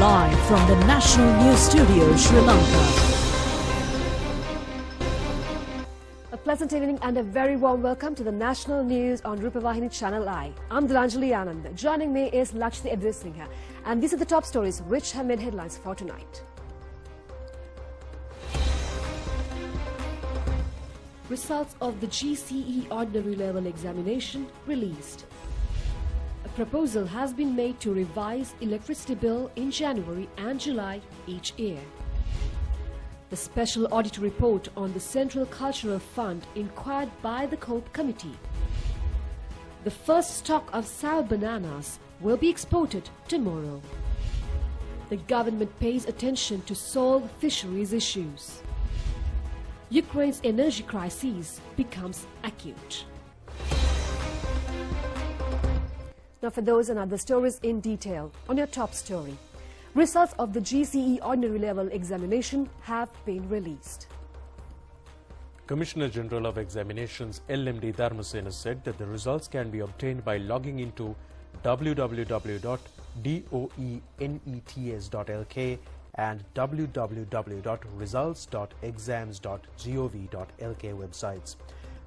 live from the National News Studio, Sri Lanka. A pleasant evening and a very warm welcome to the National News on Rupavahini Channel I. I'm Dulanjali Ananda. Joining me is Lakshmi Abeykoon, and these are the top stories which have made headlines for tonight. Results of the GCE Ordinary Level Examination released. A proposal has been made to revise electricity bill in January and July each year. The Special Audit Report on the Central Cultural Fund inquired by the COPE Committee. The first stock of sour bananas will be exported tomorrow. The government pays attention to solve fisheries issues. Ukraine's energy crisis becomes acute. Now for those and other stories in detail, on your top story. Results of the GCE Ordinary Level Examination have been released. Commissioner General of Examinations LMD Dharmasena said that the results can be obtained by logging into www.doenets.lk and www.results.exams.gov.lk websites.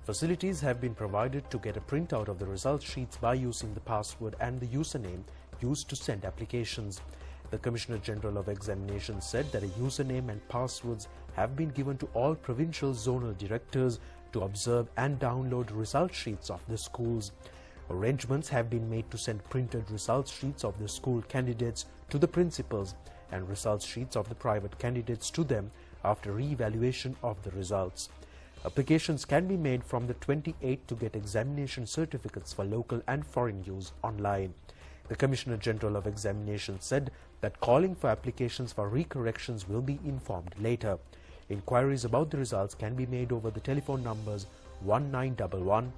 Facilities have been provided to get a printout of the result sheets by using the password and the username used to send applications. The Commissioner General of Examinations said that a username and passwords have been given to all provincial zonal directors to observe and download result sheets of the schools. Arrangements have been made to send printed result sheets of the school candidates to the principals and result sheets of the private candidates to them after re-evaluation of the results. Applications can be made from the 28th to get examination certificates for local and foreign use online. The Commissioner General of Examinations said that calling for applications for recorrections will be informed later. Inquiries about the results can be made over the telephone numbers 1911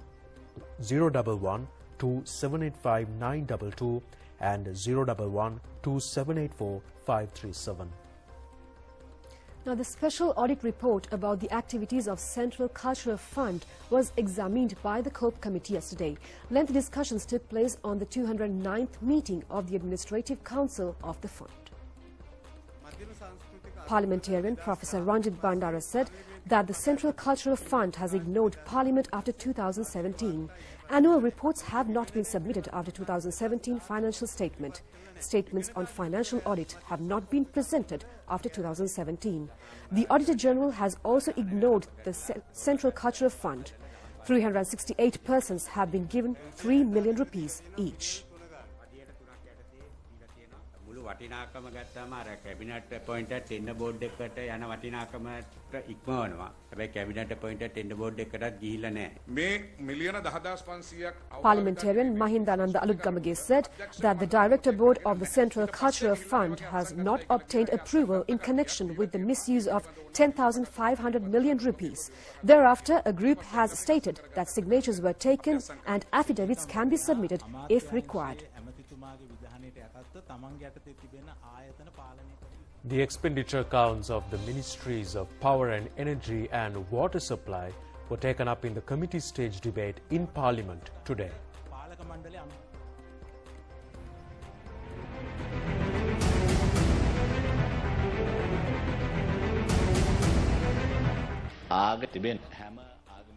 011 2785 922 and 011 2784 537. Now, the Special Audit Report about the activities of Central Cultural Fund was examined by the COPE Committee yesterday. Lengthy discussions took place on the 209th meeting of the Administrative Council of the Fund. Parliamentarian Professor Ranjit Bandara said that the Central Cultural Fund has ignored Parliament after 2017. Annual reports have not been submitted after 2017 financial statement. Statements on financial audit have not been presented after 2017. The Auditor General has also ignored the Central Cultural Fund. 368 persons have been given 3 million rupees each. වටිනාකම ගත්තාම අර cabinet අපොයින්ටඩ් tender board එකකට යන වටිනාකමට ඉක්මවනවා. හැබැයි cabinet අපොයින්ටඩ් tender board එකටත් ගිහිල්ලා නැහැ. මේ මිලියන 10500ක් Parliamentarian Mahindananda Alutgamage said that the Director Board of the Central Cultural Fund has not obtained approval in connection with the misuse of 10,500 million rupees. Thereafter, a group has stated that signatures were taken and affidavits can be submitted if required. The expenditure accounts of the Ministries of Power and Energy and Water Supply were taken up in the committee stage debate in Parliament today.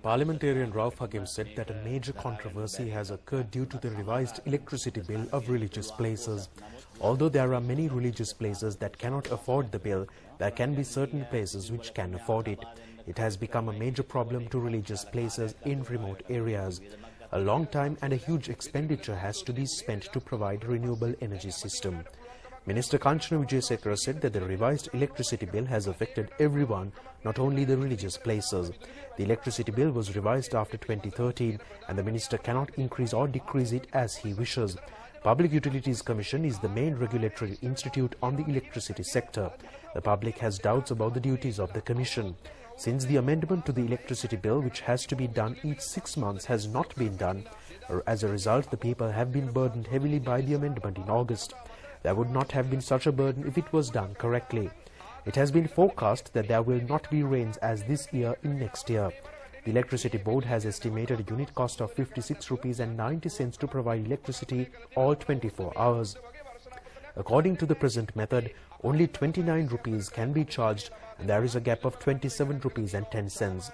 Parliamentarian Rauf Hakim said that a major controversy has occurred due to the revised electricity bill of religious places. Although there are many religious places that cannot afford the bill, there can be certain places which can afford it. It has become a major problem to religious places in remote areas. A long time and a huge expenditure has to be spent to provide renewable energy system. Minister Kanchana Wijesekara said that the revised electricity bill has affected everyone, not only the religious places. The electricity bill was revised after 2013 and the minister cannot increase or decrease it as he wishes. Public Utilities Commission is the main regulatory institute on the electricity sector. The public has doubts about the duties of the Commission. Since the amendment to the electricity bill, which has to be done each 6 months, has not been done, as a result, the people have been burdened heavily by the amendment in August. There would not have been such a burden if it was done correctly. It has been forecast that there will not be rains as this year in next year. The Electricity Board has estimated a unit cost of 56 rupees and 90 cents to provide electricity all 24 hours. According to the present method, only 29 rupees can be charged and there is a gap of 27 rupees and 10 cents.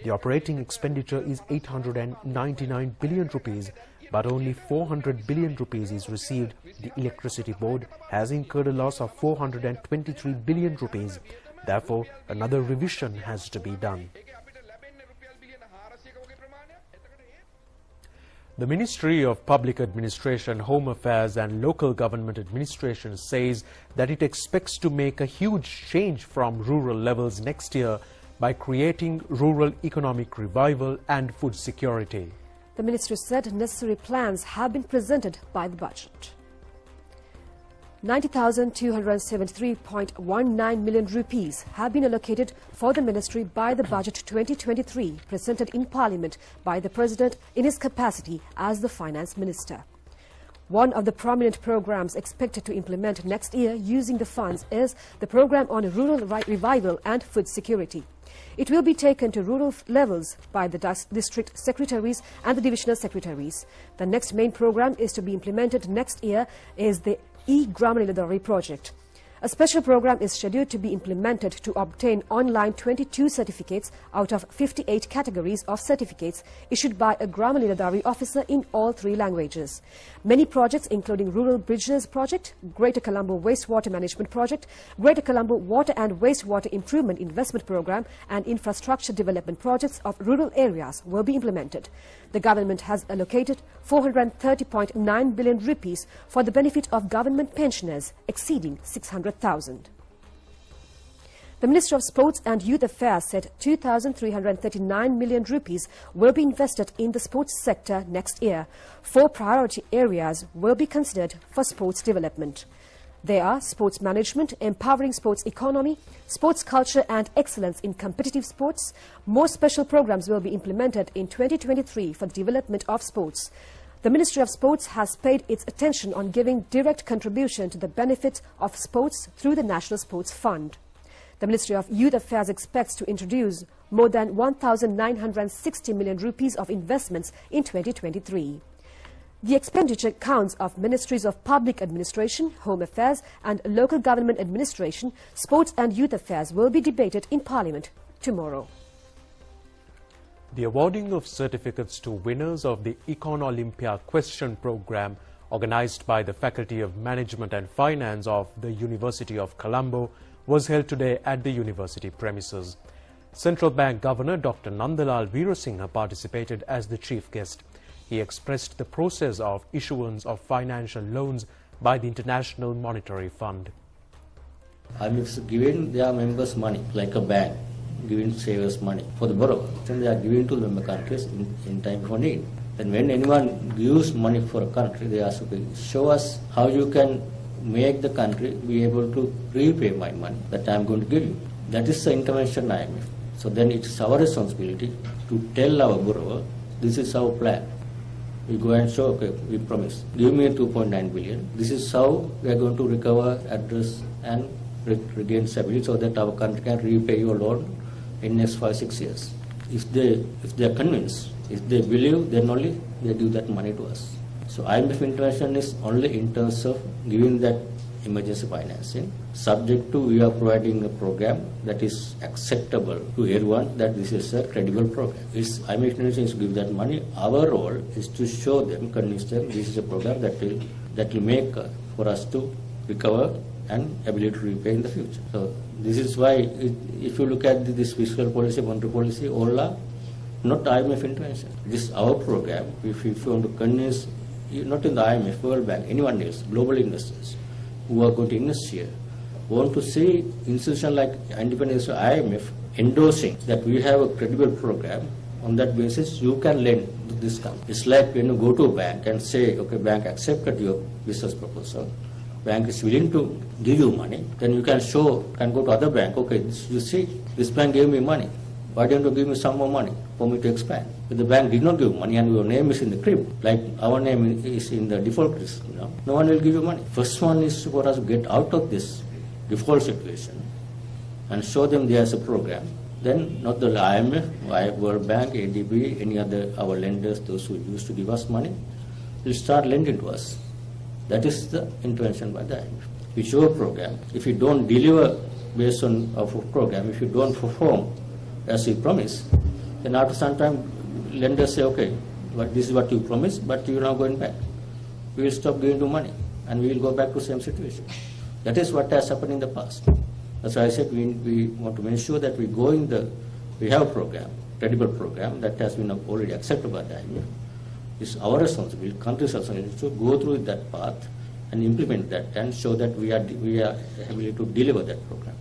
The operating expenditure is 899 billion rupees, but only 400 billion rupees is received. The Electricity Board has incurred a loss of 423 billion rupees. Therefore, another revision has to be done. The Ministry of Public Administration, Home Affairs and Local Government Administration says that it expects to make a huge change from rural levels next year by creating rural economic revival and food security. The ministry said necessary plans have been presented by the budget. 90,273.19 million rupees have been allocated for the ministry by the budget 2023 presented in Parliament by the President in his capacity as the Finance Minister. One of the prominent programs expected to implement next year using the funds is the program on rural revival and food security. It will be taken to rural levels by the district secretaries and the divisional secretaries. The next main program is to be implemented next year is the E-Gramanilladari project. A special program is scheduled to be implemented to obtain online 22 certificates out of 58 categories of certificates issued by a Gramanilladari officer in all 3 languages. Many projects including Rural Bridges Project, Greater Colombo Wastewater Management Project, Greater Colombo Water and Wastewater Improvement Investment Program and infrastructure development projects of rural areas will be implemented. The government has allocated 430.9 billion rupees for the benefit of government pensioners exceeding 600,000. The Minister of Sports and Youth Affairs said 2,339 million rupees will be invested in the sports sector next year. 4 priority areas will be considered for sports development. They are sports management, empowering sports economy, sports culture and excellence in competitive sports. More special programs will be implemented in 2023 for the development of sports. The Ministry of Sports has paid its attention on giving direct contribution to the benefit of sports through the National Sports Fund. The Ministry of Youth Affairs expects to introduce more than 1,960 million rupees of investments in 2023. The expenditure accounts of Ministries of Public Administration, Home Affairs and Local Government Administration, Sports and Youth Affairs will be debated in Parliament tomorrow. The awarding of certificates to winners of the Econ Olympia question program organized by the Faculty of Management and Finance of the University of Colombo was held today at the university premises. Central Bank Governor Dr. Nandalal Veerasinghe participated as the chief guest. He expressed the process of issuance of financial loans by the International Monetary Fund. IMF giving their members money, like a bank, giving savers money for the borrower. Then they are giving to the member countries in time of need. Then when anyone gives money for a country, they ask, okay, show us how you can make the country be able to repay my money that I am going to give you. That is the intervention IMF. So then it is our responsibility to tell our borrower, this is our plan. We go and show, okay, we promise, give me 2.9 billion. This is how we are going to recover, address and regain stability so that our country can repay your loan in next 5-6 years. If they are convinced, if they believe, then only they give that money to us. So IMF intervention is only in terms of giving that emergency financing, subject to we are providing a program that is acceptable to everyone, that this is a credible program. IMF intervention is to give that money. Our role is to show them, convince them this is a program that will make for us to recover and ability to repay in the future. So this is why if you look at this fiscal policy, monetary policy, all are not IMF intervention. This is our program. If you want to convince, not in the IMF, World Bank, anyone else, global investors who are going to invest here, want to see institutions like independent IMF endorsing that we have a credible program. On that basis, you can lend to this company. It's like when you go to a bank and say, okay, bank accepted your business proposal. Bank is willing to give you money. Then you can go to other bank. Okay, you see, this bank gave me money. Why don't you give me some more money for me to expand? If the bank did not give money and your name is in the crib, like our name is in the default list, no one will give you money. First one is for us to get out of this default situation and show them there's a program. Then not the IMF, World Bank, ADB, any other our lenders, those who used to give us money, will start lending to us. That is the intervention by the IMF. we show a program. If you don't deliver based on a program, if you don't perform as you promise, then after some time, lenders say, okay, but this is what you promised, but you're now going back. We will stop giving you money, and we will go back to the same situation. That is what has happened in the past. That's why I said we want to ensure that we have a program, credible program that has been already accepted by the IMF. It's our responsibility, country's responsibility, to go through that path and implement that and show that we are able to deliver that program.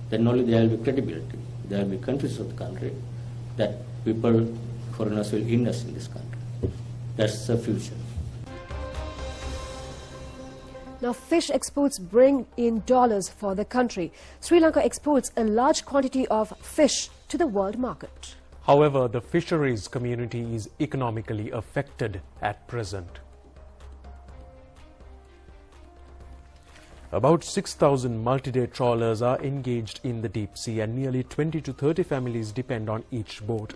Then only there will be credibility. There will be countries of the country that people, foreigners will invest in this country. That's the future. Now, fish exports bring in dollars for the country. Sri Lanka exports a large quantity of fish to the world market. However, the fisheries community is economically affected at present. About 6,000 multi-day trawlers are engaged in the deep sea, and nearly 20 to 30 families depend on each boat.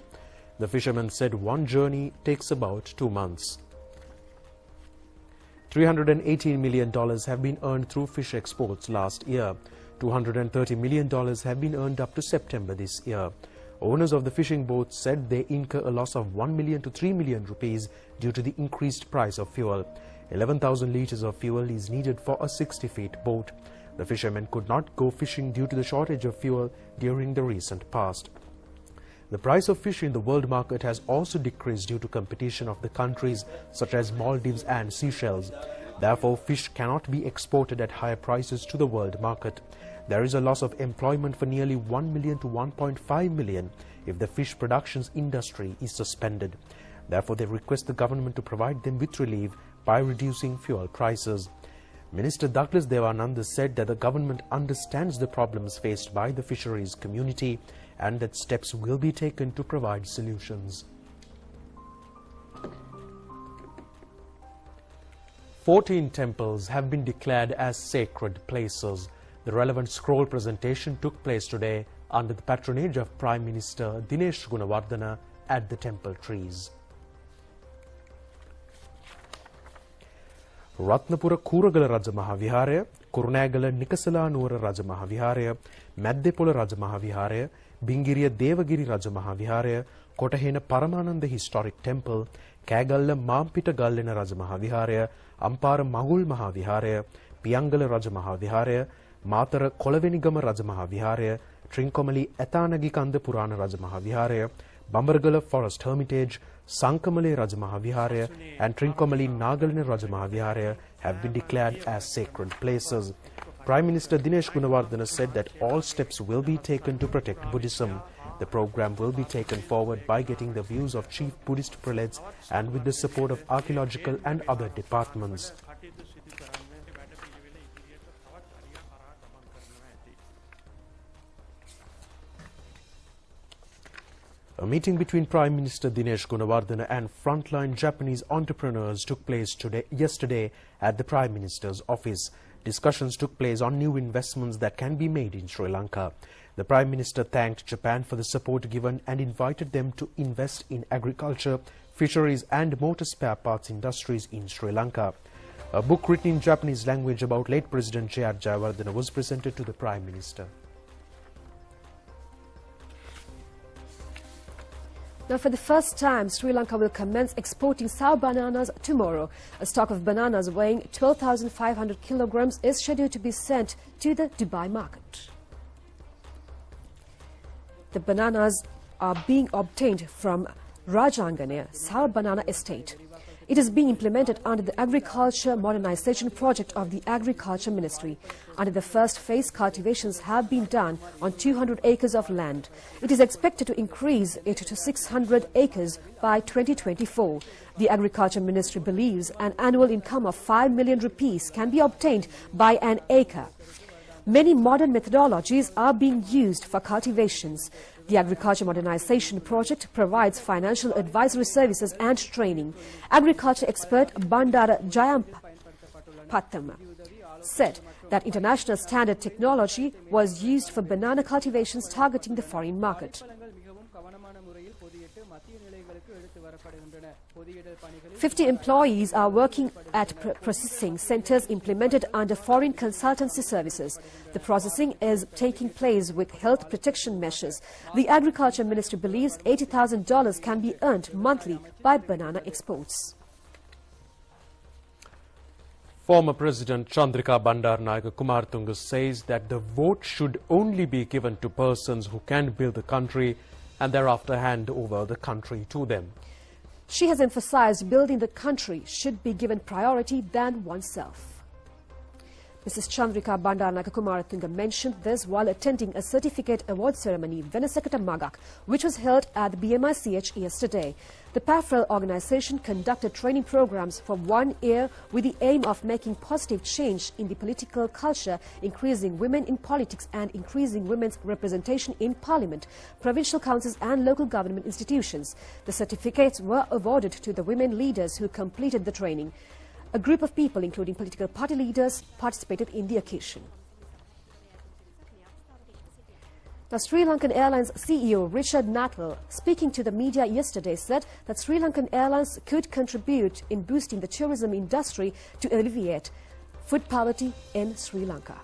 The fishermen said one journey takes about 2 months. $318 million have been earned through fish exports last year. $230 million have been earned up to September this year. Owners of the fishing boats said they incur a loss of 1 million to 3 million rupees due to the increased price of fuel. 11,000 litres of fuel is needed for a 60-feet boat. The fishermen could not go fishing due to the shortage of fuel during the recent past. The price of fish in the world market has also decreased due to competition of the countries such as Maldives and Seychelles. Therefore, fish cannot be exported at higher prices to the world market. There is a loss of employment for nearly 1 million to 1.5 million if the fish productions industry is suspended. Therefore, they request the government to provide them with relief by reducing fuel prices. Minister Douglas Devananda said that the government understands the problems faced by the fisheries community and that steps will be taken to provide solutions. 14 temples have been declared as sacred places. The relevant scroll presentation took place today under the patronage of Prime Minister Dinesh Gunawardena at the temple trees. Ratnapura Kuragala Raja Mahaviharaya, Kurunagala Nikasala Nura Raja Mahaviharaya, Maddepola Raja Mahaviharaya, Bingiriya Devagiri Raja Mahaviharaya, Kotahena Paramananda Historic Temple, Kagalla Mampita Gallena Raja Mahaviharaya, Ampara Magul Mahaviharaya, Piangala Raja Mahaviharaya, Matara Kolavenigama Raja Mahaviharaya, Trincomalee Ethanagi Kanda Purana Raja Mahaviharaya, Bambargala Forest Hermitage, Sankamale Raja Mahaviharaya and Trincomalee Nagalina Raja Mahaviharaya have been declared as sacred places. Prime Minister Dinesh Gunawardena said that all steps will be taken to protect Buddhism. The program will be taken forward by getting the views of chief Buddhist prelates and with the support of archaeological and other departments. A meeting between Prime Minister Dinesh Gunawardena and frontline Japanese entrepreneurs took place yesterday at the Prime Minister's office. Discussions took place on new investments that can be made in Sri Lanka. The Prime Minister thanked Japan for the support given and invited them to invest in agriculture, fisheries and motor spare parts industries in Sri Lanka. A book written in Japanese language about late President J.R. Jayawardena was presented to the Prime Minister. Now, for the first time, Sri Lanka will commence exporting sour bananas tomorrow. A stock of bananas weighing 12,500 kilograms is scheduled to be sent to the Dubai market. The bananas are being obtained from Rajangane Sour Banana Estate. It is being implemented under the Agriculture Modernization Project of the Agriculture Ministry. Under the first phase, cultivations have been done on 200 acres of land. It is expected to increase it to 600 acres by 2024. The Agriculture Ministry believes an annual income of 5 million rupees can be obtained by an acre. Many modern methodologies are being used for cultivations. The Agriculture Modernization Project provides financial advisory services and training. Agriculture expert Bandara Jayampatham said that international standard technology was used for banana cultivations targeting the foreign market. 50 employees are working at processing centres implemented under foreign consultancy services. The processing is taking place with health protection measures. The Agriculture Ministry believes $80,000 can be earned monthly by banana exports. Former President Chandrika Bandaranaike Kumartunga says that the vote should only be given to persons who can build the country and thereafter hand over the country to them. She has emphasized building the country should be given priority than oneself. Mrs. Chandrika Bandaranaike Kumartunga mentioned this while attending a certificate award ceremony, Venesakata Magak, which was held at the BMICH yesterday. The PAFREL organization conducted training programs for 1 year with the aim of making positive change in the political culture, increasing women in politics and increasing women's representation in parliament, provincial councils and local government institutions. The certificates were awarded to the women leaders who completed the training. A group of people, including political party leaders, participated in the occasion. Now, Sri Lankan Airlines CEO Richard Natwell, speaking to the media yesterday, said that Sri Lankan Airlines could contribute in boosting the tourism industry to alleviate food poverty in Sri Lanka.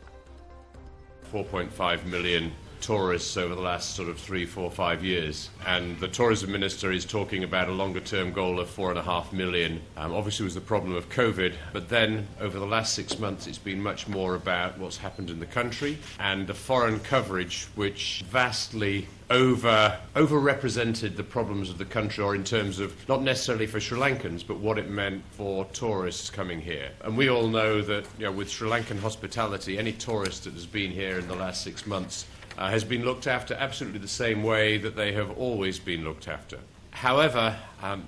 4.5 million tourists over the last sort of 3, 4, 5 years, and the tourism minister is talking about a longer term goal of 4.5 million. Obviously it was the problem of COVID, but then over the last 6 months it's been much more about what's happened in the country and the foreign coverage, which vastly overrepresented the problems of the country, or in terms of not necessarily for Sri Lankans but what it meant for tourists coming here. And we all know that, you know, with Sri Lankan hospitality, any tourist that has been here in the last 6 months has been looked after absolutely the same way that they have always been looked after. However,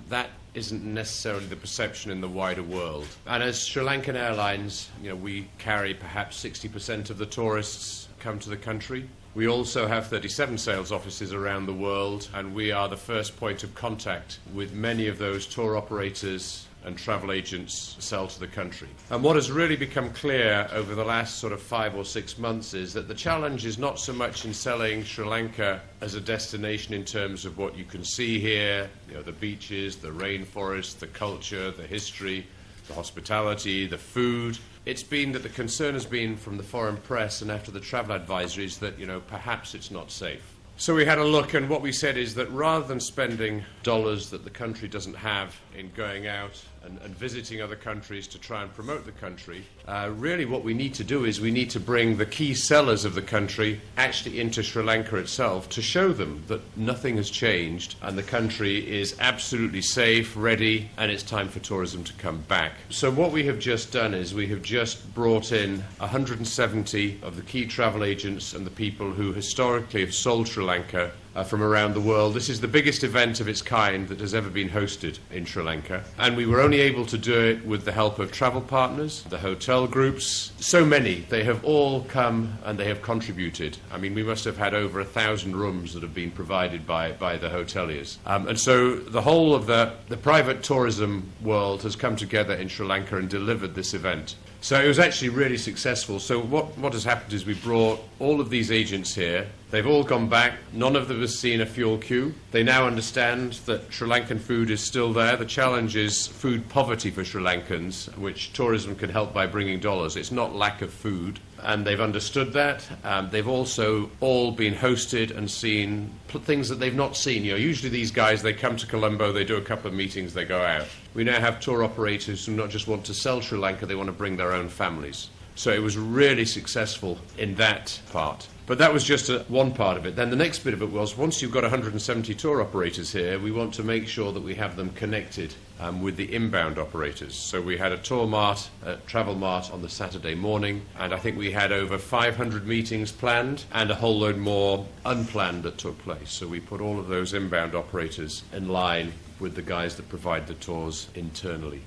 that isn't necessarily the perception in the wider world. And as Sri Lankan Airlines, you know, we carry perhaps 60% of the tourists come to the country. We also have 37 sales offices around the world, and we are the first point of contact with many of those tour operators and travel agents sell to the country. And what has really become clear over the last sort of 5 or 6 months is that the challenge is not so much in selling Sri Lanka as a destination in terms of what you can see here, you know, the beaches, the rainforest, the culture, the history, the hospitality, the food. It's been that the concern has been from the foreign press and after the travel advisories that, you know, perhaps it's not safe. So we had a look, and what we said is that rather than spending dollars that the country doesn't have in going out and visiting other countries to try and promote the country, really what we need to do is we need to bring the key sellers of the country actually into Sri Lanka itself to show them that nothing has changed and the country is absolutely safe, ready, and it's time for tourism to come back. So what we have just done is we have just brought in 170 of the key travel agents and the people who historically have sold Sri Lanka from around the world. This is the biggest event of its kind that has ever been hosted in Sri Lanka, and we were only able to do it with the help of travel partners, the hotel groups, so many. They have all come and they have contributed. I mean, we must have had over 1,000 rooms that have been provided by the hoteliers. And so the whole of the private tourism world has come together in Sri Lanka and delivered this event. So it was actually really successful. So what has happened is we brought all of these agents here. They've all gone back. None of them has seen a fuel queue. They now understand that Sri Lankan food is still there. The challenge is food poverty for Sri Lankans, which tourism can help by bringing dollars. It's not lack of food. And they've understood that. They've also all been hosted and seen things that they've not seen. You know, usually these guys, they come to Colombo, they do a couple of meetings, they go out. We now have tour operators who not just want to sell Sri Lanka, they want to bring their own families. So it was really successful in that part. But that was just one part of it. Then the next bit of it was, once you've got 170 tour operators here, we want to make sure that we have them connected with the inbound operators. So we had a tour mart, a travel mart on the Saturday morning, and I think we had over 500 meetings planned and a whole load more unplanned that took place. So we put all of those inbound operators in line with the guys that provide the tours internally.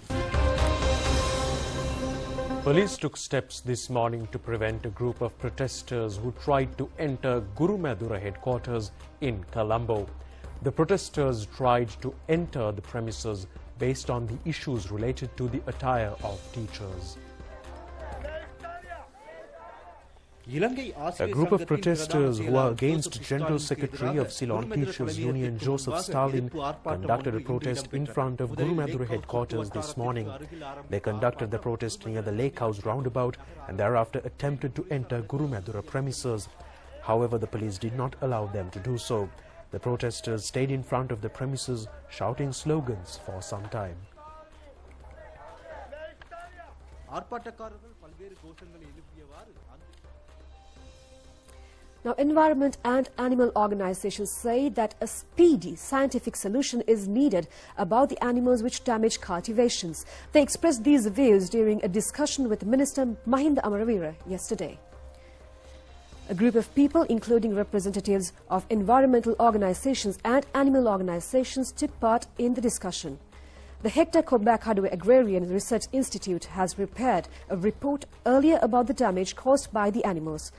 Police took steps this morning to prevent a group of protesters who tried to enter Gurumadura headquarters in Colombo. The protesters tried to enter the premises based on the issues related to the attire of teachers. A group of protesters who are against General Secretary of Ceylon Teachers Union Joseph Stalin conducted a protest in front of Gurumadura headquarters this morning. They conducted the protest near the Lake House roundabout and thereafter attempted to enter Gurumadura premises. However, the police did not allow them to do so. The protesters stayed in front of the premises shouting slogans for some time. Now, environment and animal organizations say that a speedy scientific solution is needed about the animals which damage cultivations. They expressed these views during a discussion with Minister Mahinda Amaravira yesterday. A group of people, including representatives of environmental organizations and animal organizations, took part in the discussion. The Hector Kobak Agrarian Research Institute has prepared a report earlier about the damage caused by the animals.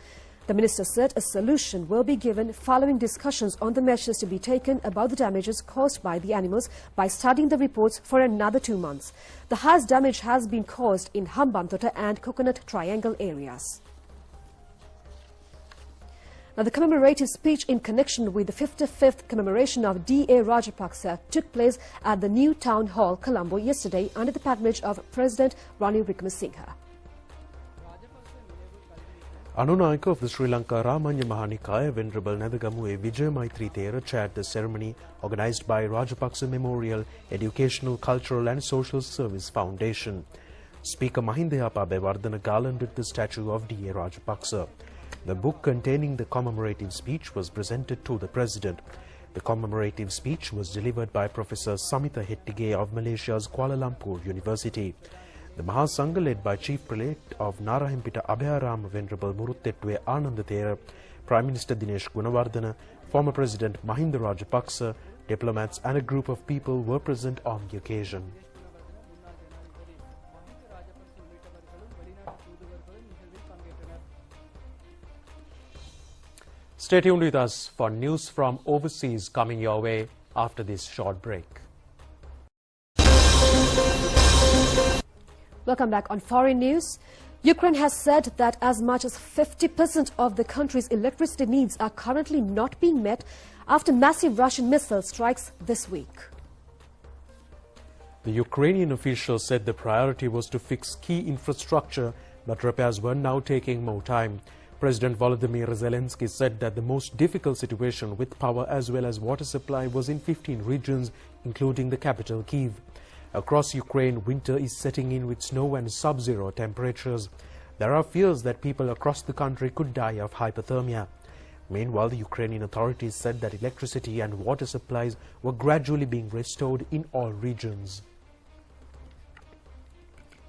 The minister said a solution will be given following discussions on the measures to be taken about the damages caused by the animals by studying the reports for another 2 months. The highest damage has been caused in Hambantota and Coconut Triangle areas. Now, the commemorative speech in connection with the 55th commemoration of D.A. Rajapaksa took place at the new Town Hall, Colombo, yesterday under the patronage of President Ranil Wickremesinghe. Anunayaka of the Sri Lanka Ramanya Mahanikaya, Venerable Nadagamu Vijay Maitri Thera, chaired the ceremony organised by Rajapaksa Memorial Educational, Cultural and Social Service Foundation. Speaker Mahinda Abeykoon garlanded the statue of D.A. Rajapaksa. The book containing the commemorative speech was presented to the President. The commemorative speech was delivered by Professor Samitha Hettige of Malaysia's Kuala Lumpur University. The Mahasangha, led by Chief Prelate of Narahimpita Abhayarama Venerable Muruttettuwe Ananda Thera, Prime Minister Dinesh Gunawardena, former President Mahinda Rajapaksa, diplomats and a group of people were present on the occasion. Stay tuned with us for news from overseas coming your way after this short break. Welcome back on Foreign News. Ukraine has said that as much as 50% of the country's electricity needs are currently not being met after massive Russian missile strikes this week. The Ukrainian official said the priority was to fix key infrastructure, but repairs were now taking more time. President Volodymyr Zelensky said that the most difficult situation with power as well as water supply was in 15 regions, including the capital Kyiv. Across Ukraine, winter is setting in with snow and sub-zero temperatures. There are fears that people across the country could die of hypothermia. Meanwhile, the Ukrainian authorities said that electricity and water supplies were gradually being restored in all regions.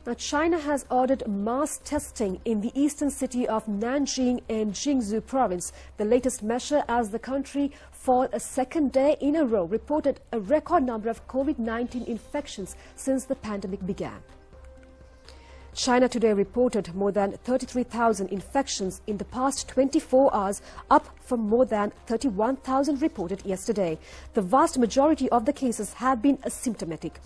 Now, China has ordered mass testing in the eastern city of Nanjing in Jiangsu province, the latest measure as the country for a second day in a row reported a record number of COVID-19 infections since the pandemic began. China today reported more than 33,000 infections in the past 24 hours, up from more than 31,000 reported yesterday. The vast majority of the cases have been asymptomatic.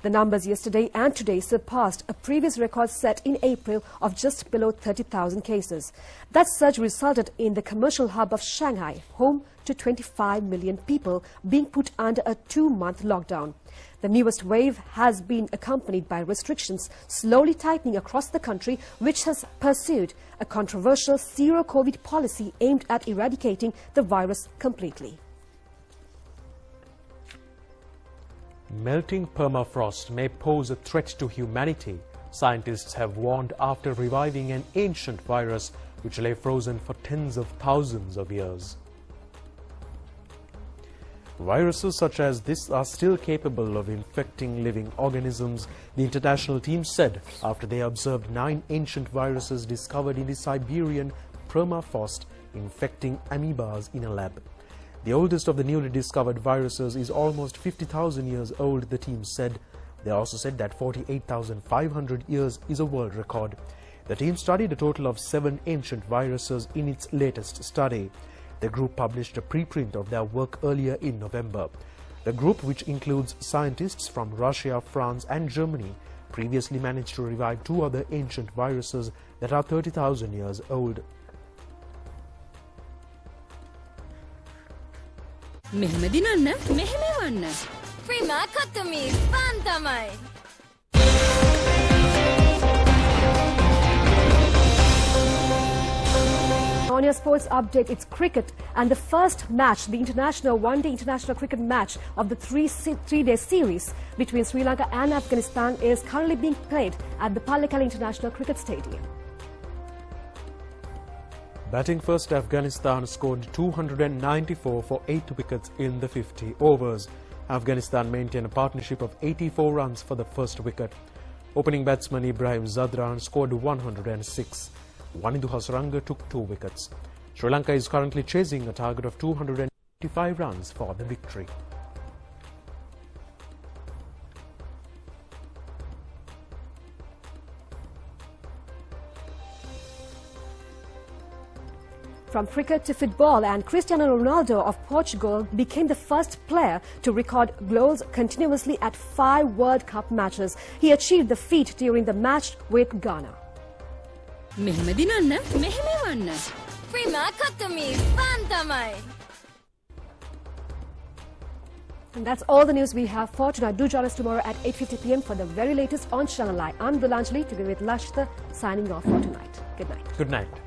The numbers yesterday and today surpassed a previous record set in April of just below 30,000 cases. That surge resulted in the commercial hub of Shanghai, home to 25 million people, being put under a 2-month lockdown. The newest wave has been accompanied by restrictions slowly tightening across the country, which has pursued a controversial zero-COVID policy aimed at eradicating the virus completely. Melting permafrost may pose a threat to humanity, scientists have warned after reviving an ancient virus which lay frozen for tens of thousands of years. Viruses such as this are still capable of infecting living organisms, the international team said after they observed 9 ancient viruses discovered in the Siberian permafrost infecting amoebas in a lab. The oldest of the newly discovered viruses is almost 50,000 years old, the team said. They also said that 48,500 years is a world record. The team studied a total of 7 ancient viruses in its latest study. The group published a preprint of their work earlier in November. The group, which includes scientists from Russia, France and Germany, previously managed to revive 2 other ancient viruses that are 30,000 years old. මෙහෙම දිනන්න මෙහෙම වන්න. Prima Kotumi Pantamai. On your sports update, it's cricket and the first match, the one-day international cricket match of the three-day series between Sri Lanka and Afghanistan is currently being played at the Pallekele International Cricket Stadium. Batting first, Afghanistan scored 294 for 8 wickets in the 50 overs. Afghanistan maintained a partnership of 84 runs for the first wicket. Opening batsman Ibrahim Zadran scored 106. Wanindu Hasranga took 2 wickets. Sri Lanka is currently chasing a target of 285 runs for the victory. From cricket to football, and Cristiano Ronaldo of Portugal became the first player to record goals continuously at 5 World Cup matches. He achieved the feat during the match with Ghana. මෙහෙම දිනන්න මෙහෙම වන්න. Prima Kotumi Pantamai. And that's all the news we have for tonight. Do join us tomorrow at 8:50 p.m. for the very latest on Channel I. I'm Dulanjali, together with Lashta, signing off for tonight. Good night. Good night.